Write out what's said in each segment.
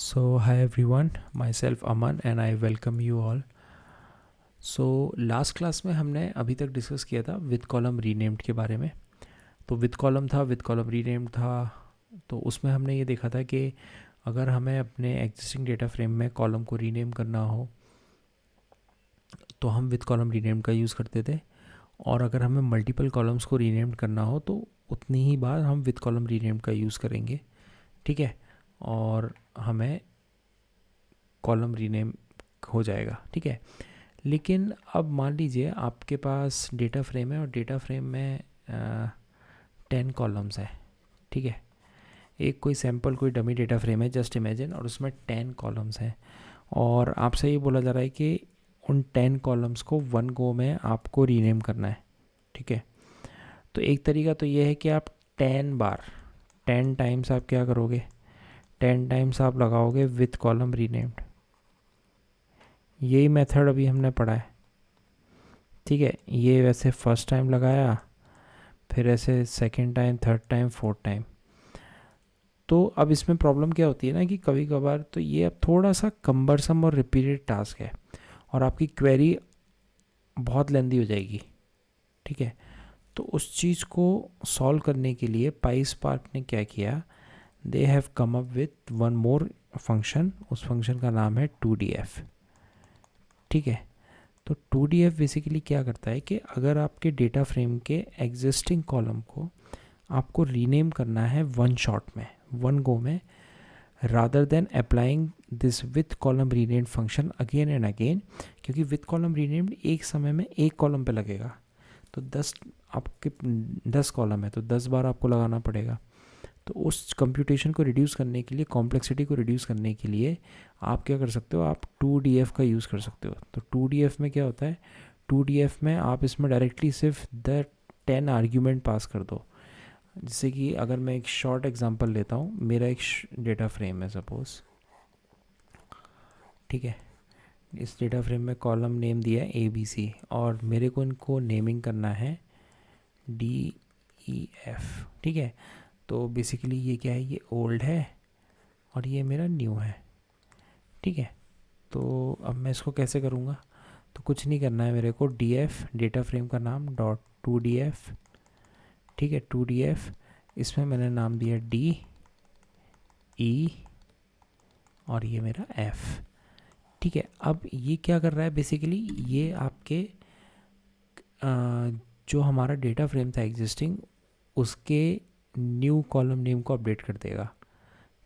So, hi everyone, myself Aman and I welcome you all. So last class में हमने अभी तक discuss किया था विद कॉलम रीनेम्ड के बारे में. तो विद कॉलम था, विद कॉलम रीनेम्ड था. तो उसमें हमने ये देखा था कि अगर हमें अपने एग्जिस्टिंग डेटा फ्रेम में कॉलम को रीनेम करना हो तो हम विद कॉलम रीनेम्ड का यूज़ करते थे. और अगर हमें मल्टीपल कॉलम्स को रीनेम्ड करना हो तो उतनी ही बार हम विद कॉलम रीनेम्ड का यूज़ करेंगे. ठीक है. और हमें कॉलम रीनेम हो जाएगा. ठीक है. लेकिन अब मान लीजिए आपके पास डेटा फ्रेम है और डेटा फ्रेम में 10 कॉलम्स हैं. ठीक है. एक कोई सैम्पल कोई डमी डेटा फ्रेम है, जस्ट इमेजिन, और उसमें 10 कॉलम्स हैं. और आपसे ये बोला जा रहा है कि उन 10 कॉलम्स को वन गो में आपको रीनेम करना है. ठीक है. तो एक तरीका तो ये है कि आप 10 बार 10 टाइम्स आप क्या करोगे, 10 टाइम्स आप लगाओगे विथ कॉलम रीनेम्ड. यही मेथड अभी हमने पढ़ा है. ठीक है. ये वैसे फर्स्ट टाइम लगाया, फिर ऐसे second time, third time, fourth time. तो अब इसमें प्रॉब्लम क्या होती है ना कि कभी कभार तो ये अब थोड़ा सा कम्बरसम और रिपीटेड टास्क है और आपकी क्वेरी बहुत लेंदी हो जाएगी. ठीक है. तो उस चीज़ को सॉल्व करने के लिए पाईस्पार्क ने क्या किया, they have come up with one more function. उस फंक्शन का नाम है 2df. ठीक है. तो 2df बेसिकली क्या करता है कि अगर आपके डेटा फ्रेम के एग्जिस्टिंग कॉलम को आपको रीनेम करना है वन शॉट में, वन गो में, rather than applying this with column renamed function again and again. क्योंकि विथ कॉलम रीनेम्ड एक समय में एक कॉलम पे लगेगा. तो 10 आपके 10 कॉलम है तो 10 बार आपको लगाना पड़ेगा. तो उस कंप्यूटेशन को रिड्यूस करने के लिए, कॉम्प्लेक्सिटी को रिड्यूस करने के लिए आप क्या कर सकते हो, आप 2df का यूज़ कर सकते हो. तो 2df में क्या होता है, 2df में आप इसमें डायरेक्टली सिर्फ द 10 आर्ग्यूमेंट पास कर दो. जैसे कि अगर मैं एक शॉर्ट एग्जांपल लेता हूँ, मेरा एक डेटा फ्रेम है सपोज. ठीक है. इस डेटा फ्रेम में कॉलम नेम दिया है ABC और मेरे को इनको नेमिंग करना है DEF. ठीक है. तो बेसिकली ये क्या है, ये ओल्ड है और ये मेरा न्यू है. ठीक है. तो अब मैं इसको कैसे करूँगा, तो कुछ नहीं करना है मेरे को. DF डेटा फ्रेम का नाम डॉट 2df. ठीक है. 2df इसमें मैंने नाम दिया DE और ये मेरा F. ठीक है. अब ये क्या कर रहा है बेसिकली, ये आपके जो हमारा डेटा फ्रेम था एग्जिस्टिंग, उसके न्यू कॉलम नेम को अपडेट कर देगा.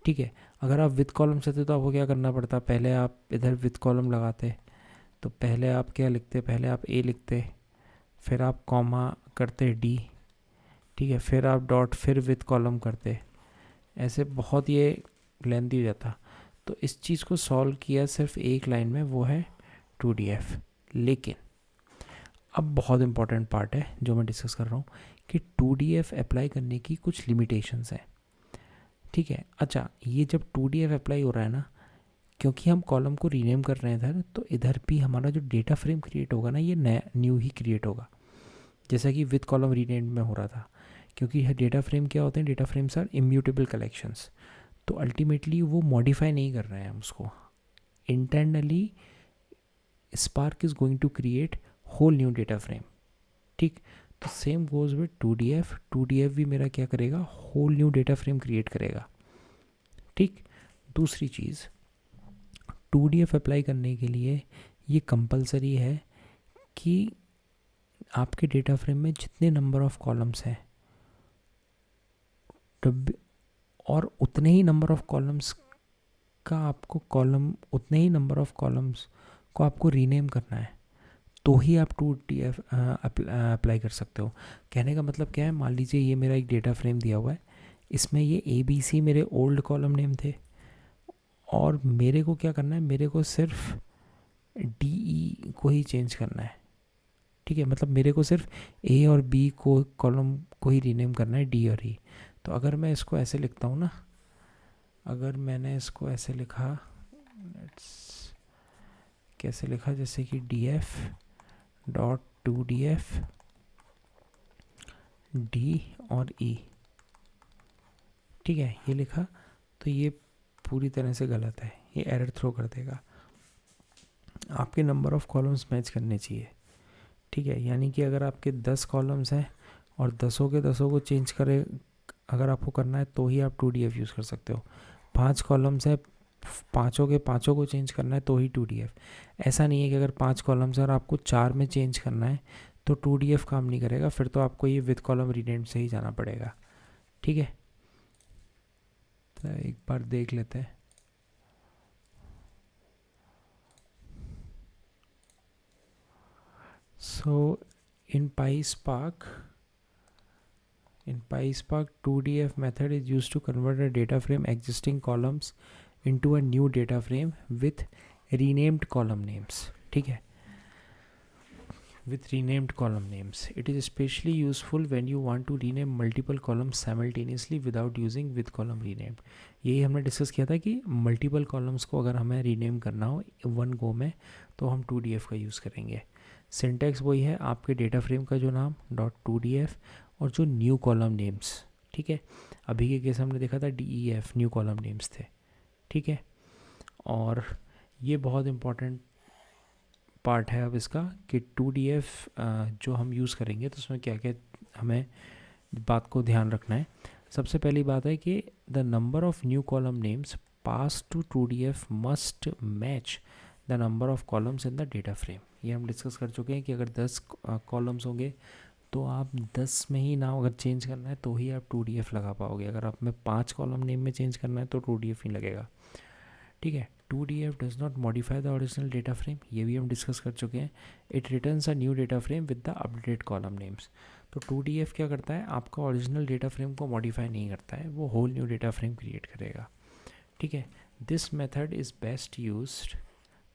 ठीक है. अगर आप विद कॉलम चाहते तो आपको क्या करना पड़ता, पहले आप इधर विद कॉलम लगाते. तो पहले आप क्या लिखते, पहले आप A लिखते, फिर आप कॉमा करते D. ठीक है. फिर आप डॉट, फिर विद कॉलम करते. ऐसे बहुत ये लेंथी हो जाता. तो इस चीज़ को सॉल्व किया सिर्फ एक लाइन में, वो है 2df. लेकिन अब बहुत इंपॉर्टेंट पार्ट है जो मैं डिस्कस कर रहा हूँ कि 2df अप्लाई करने की कुछ लिमिटेशंस हैं. ठीक है. अच्छा, ये जब 2df अप्लाई हो रहा है ना, क्योंकि हम कॉलम को रीनेम कर रहे हैं इधर, तो इधर भी हमारा जो डेटा फ्रेम क्रिएट होगा ना, ये नया न्यू ही क्रिएट होगा, जैसा कि विद कॉलम रीनेम में हो रहा था. क्योंकि डेटा फ्रेम क्या होते हैं, data frames are immutable collections. तो अल्टीमेटली वो मॉडिफाई नहीं कर रहे हैं हम उसको. Internally Spark is going to create whole new data frame. ठीक. तो same goes with 2df. 2df भी मेरा क्या करेगा, whole new data frame create करेगा. ठीक. दूसरी चीज़, 2df अप्लाई करने के लिए ये कंपलसरी है कि आपके डेटा फ्रेम में जितने नंबर ऑफ कॉलम्स हैं और उतने ही नंबर ऑफ कॉलम्स का आपको उतने ही नंबर ऑफ कॉलम्स को आपको रीनेम करना है, तो ही आप 2df अप्लाई कर सकते हो. कहने का मतलब क्या है, मान लीजिए ये मेरा एक डेटा फ्रेम दिया हुआ है, इसमें ये ABC मेरे ओल्ड कॉलम नेम थे और मेरे को क्या करना है, मेरे को सिर्फ DE को ही चेंज करना है. ठीक है. मतलब मेरे को सिर्फ A और B को कॉलम को ही रीनेम करना है, D और E. तो अगर मैं इसको ऐसे लिखता हूँ ना, अगर मैंने इसको ऐसे लिखा, कैसे लिखा, जैसे कि DF डॉट 2df D और E. ठीक है. ये लिखा. तो ये पूरी तरह से गलत है, ये एरर थ्रो कर देगा। आपके नंबर ऑफ़ कॉलम्स मैच करने चाहिए, ठीक है। यानी कि अगर आपके 10 कॉलम्स हैं और 10 के 10 को चेंज करे अगर आपको करना है तो ही आप 2DF यूज़ कर सकते हो। 5 कॉलम्स है, 5 के 5 को चेंज करना है तो ही 2DF। ऐसा नहीं है कि अगर 5 कॉलम्स है और आपको 4 में चेंज करना है तो 2DF काम नहीं करेगा, फिर तो आपको ये विद कॉलम रीनेम से ही जाना पड़ेगा, ठीक है। तो एक बार देख लेते हैं। So in PySpark, 2DF method is used to convert a data frame existing columns into a new data frame with renamed column names, ठीक है, with renamed column names. It is especially useful when you want to rename multiple columns simultaneously without using with column renamed. यही हमने discuss किया था कि multiple columns को अगर हमें रीनेम करना हो वन गो में तो हम 2DF का यूज़ करेंगे। सिंटैक्स वही है, आपके डेटा फ्रेम का जो नाम .2DF और जो न्यू कॉलम नेम्स, ठीक है। अभी के केस हमने देखा था DEF न्यू कॉलम नेम्स थे, ठीक है। और ये बहुत इम्पॉर्टेंट पार्ट है अब इसका कि 2DF जो हम यूज़ करेंगे तो उसमें क्या क्या हमें बात को ध्यान रखना है। सबसे पहली बात है कि the number of new column names pass to 2DF must match the number of columns in the data frame. ये हम डिस्कस कर चुके हैं कि अगर 10 कॉलम्स होंगे तो आप 10 में ही नाम अगर चेंज करना है तो ही आप 2DF लगा पाओगे। अगर आप में 5 कॉलम नेम में चेंज करना है तो 2DF ही लगेगा, ठीक है। 2DF does not modify the original data frame, ये भी हम डिस्कस कर चुके हैं। It returns a new data frame with the updated column names. तो 2DF क्या करता है, आपका ओरिजिनल डेटा फ्रेम को मॉडिफाई नहीं करता है, वो whole new data frame create करेगा, ठीक है। This method is best used,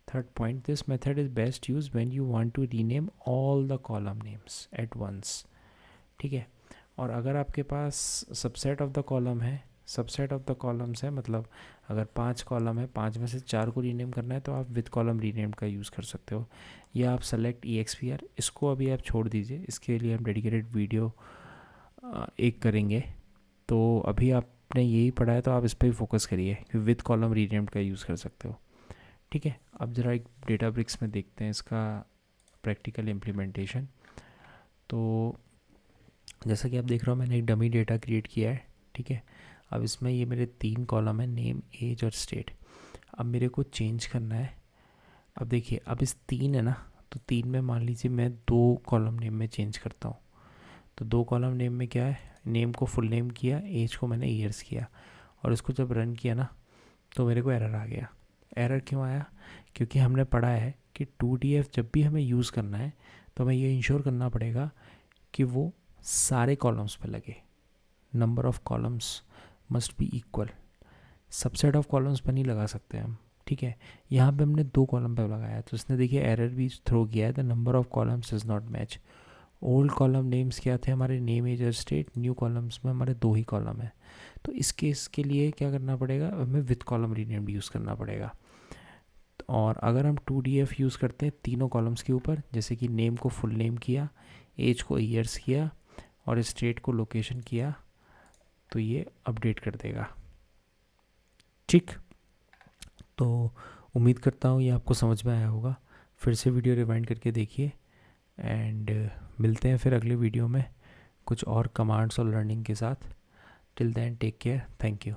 third point, this method is best use when you want to rename all the column names at once, ठीक है। और अगर आपके पास सबसेट ऑफ द कॉलम है, सबसेट ऑफ द कॉलम्स है, मतलब अगर 5 कॉलम है, 5 में से 4 को रीनेम करना है तो आप विद कॉलम रीनेम का यूज़ कर सकते हो, या आप सेलेक्ट EXPR, इसको अभी आप छोड़ दीजिए, इसके लिए हम डेडिकेटेड वीडियो एक करेंगे। तो अभी आपने यही पढ़ा है तो आप इस पर ही फोकस करिए कि विद कॉलम रीनेम का यूज़ कर सकते हो, ठीक है। अब ज़रा एक डेटाब्रिक्स में देखते हैं इसका प्रैक्टिकल इम्प्लीमेंटेशन। तो जैसा कि आप देख रहे हो मैंने एक डमी डेटा क्रिएट किया है, ठीक है। अब इसमें ये मेरे 3 कॉलम है, नेम, एज और स्टेट। अब मेरे को चेंज करना है। अब देखिए, अब इस 3 है ना, तो 3 में मान लीजिए मैं 2 कॉलम नेम में चेंज करता हूँ। तो 2 कॉलम नेम में क्या है, नेम को फुल नेम किया, एज को मैंने ईयर्स किया, और इसको जब रन किया ना तो मेरे को एरर आ गया। एरर क्यों आया, क्योंकि हमने पढ़ा है कि 2DF जब भी हमें यूज़ करना है तो हमें ये इंश्योर करना पड़ेगा कि वो सारे कॉलम्स पे लगे, number of columns must be equal. Subset of columns पर नहीं लगा सकते हम, ठीक है। यहाँ पे हमने 2 कॉलम पर लगाया तो इसने देखिए एरर भी थ्रो किया है, the number of columns is not match. Old column names क्या थे हमारे, नेम, एज और स्टेट। न्यू कॉलम्स में हमारे 2 ही कॉलम है, तो इस केस के लिए क्या करना पड़ेगा, हमें विद कॉलम रीनेम्ड यूज़ करना पड़ेगा। और अगर हम 2DF यूज़ करते हैं तीनों कॉलम्स के ऊपर, जैसे कि नेम को फुल नेम किया, एज को ईयर्स किया और स्टेट को लोकेशन किया, तो ये अपडेट कर देगा, ठीक। तो उम्मीद करता हूँ ये आपको समझ में आया होगा। फिर से वीडियो रिवाइंड करके देखिए एंड मिलते हैं फिर अगले वीडियो में कुछ और कमांड्स और लर्निंग के साथ। Till then take care, thank you.